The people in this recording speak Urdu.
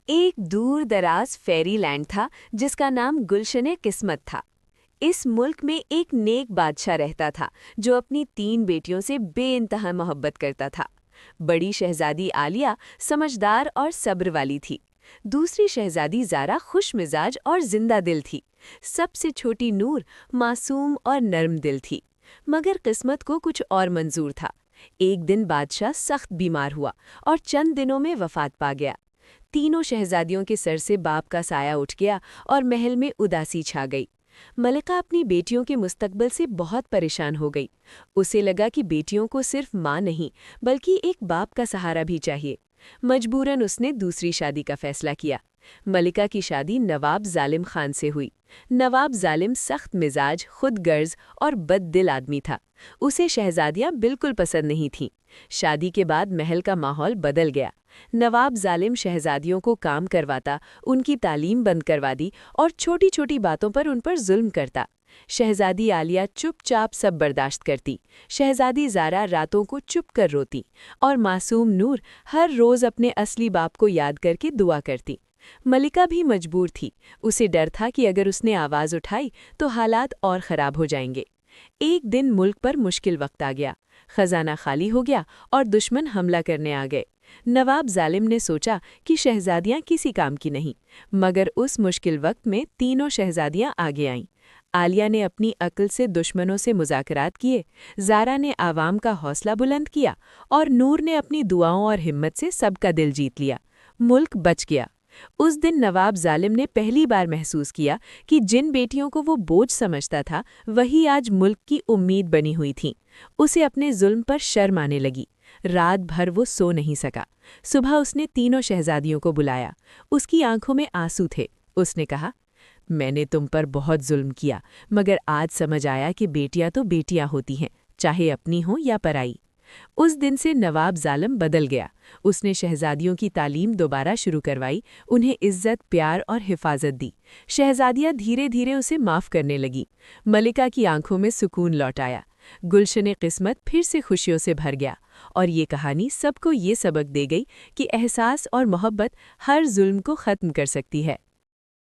ایک دور دراز فیری لینڈ تھا جس کا نام گلشن قسمت تھا۔ اس ملک میں ایک نیک بادشاہ رہتا تھا جو اپنی 3 بیٹیوں سے بے انتہا محبت کرتا تھا۔ بڑی شہزادی عالیہ سمجھدار اور صبر والی تھی۔ دوسری شہزادی زارا خوش مزاج اور زندہ دل تھی۔ سب سے چھوٹی نور معصوم اور نرم دل تھی۔ مگر قسمت کو کچھ اور منظور تھا۔ ایک دن بادشاہ سخت بیمار ہوا اور چند دنوں میں وفات پا گیا۔ تینوں شہزادیوں کے سر سے باپ کا سایہ اٹھ گیا اور محل میں اداسی چھا گئی۔ ملکہ اپنی بیٹیوں کے مستقبل سے بہت پریشان ہو گئی۔ اسے لگا کہ بیٹیوں کو صرف ماں نہیں بلکہ ایک باپ کا سہارا بھی چاہیے۔ مجبوراً اس نے دوسری شادی کا فیصلہ کیا۔ ملکہ کی شادی نواب ظالم خان سے ہوئی۔ نواب ظالم سخت مزاج، خود غرض اور بد دل آدمی تھا۔ اسے شہزادیاں بالکل پسند نہیں تھیں۔ شادی کے بعد محل کا ماحول بدل گیا۔ نواب ظالم شہزادیوں کو کام کرواتا، ان کی تعلیم بند کروا دی اور چھوٹی چھوٹی باتوں پر ان پر ظلم کرتا۔ شہزادی عالیہ چپ چاپ سب برداشت کرتی۔ شہزادی زارا راتوں کو چپ کر روتی اور معصوم نور ہر روز اپنے اصلی باپ کو یاد کر کے دعا کرتی۔ ملکہ بھی مجبور تھی۔ اسے ڈر تھا کہ اگر اس نے آواز اٹھائی تو حالات اور خراب ہو جائیں گے۔ ایک دن ملک پر مشکل وقت آ گیا۔ خزانہ خالی ہو گیا اور دشمن حملہ کرنے آ گئے۔ نواب ظالم نے سوچا کہ شہزادیاں کسی کام کی نہیں، مگر اس مشکل وقت میں تینوں شہزادیاں آگے آئیں۔ عالیہ نے اپنی عقل سے دشمنوں سے مذاکرات کیے، زارا نے عوام کا حوصلہ بلند کیا اور نور نے اپنی دعاؤں اور ہمت سے سب کا دل جیت لیا۔ ملک بچ گیا۔ اس دن نواب ظالم نے پہلی بار محسوس کیا کہ جن بیٹیوں کو وہ بوجھ سمجھتا تھا وہی آج ملک کی امید بنی ہوئی تھیں۔ اسے اپنے ظلم پر شرم آنے لگی۔ رات بھر وہ سو نہیں سکا۔ صبح اس نے تینوں شہزادیوں کو بلایا۔ اس کی آنکھوں میں آنسو تھے۔ اس نے کہا، میں نے تم پر بہت ظلم کیا، مگر آج سمجھ آیا کہ بیٹیاں تو بیٹیاں ہوتی ہیں، چاہے اپنی ہوں یا پرائی۔ اس دن سے نواب ظالم بدل گیا۔ اس نے شہزادیوں کی تعلیم دوبارہ شروع کروائی، انہیں عزت، پیار اور حفاظت دی۔ شہزادیاں دھیرے دھیرے اسے معاف کرنے لگیں۔ ملکہ کی آنکھوں میں سکون لوٹ آیا۔ گلشن قسمت پھر سے خوشیوں سے بھر گیا، اور یہ کہانی سب کو یہ سبق دے گئی کہ احساس اور محبت ہر ظلم کو ختم کر سکتی ہے۔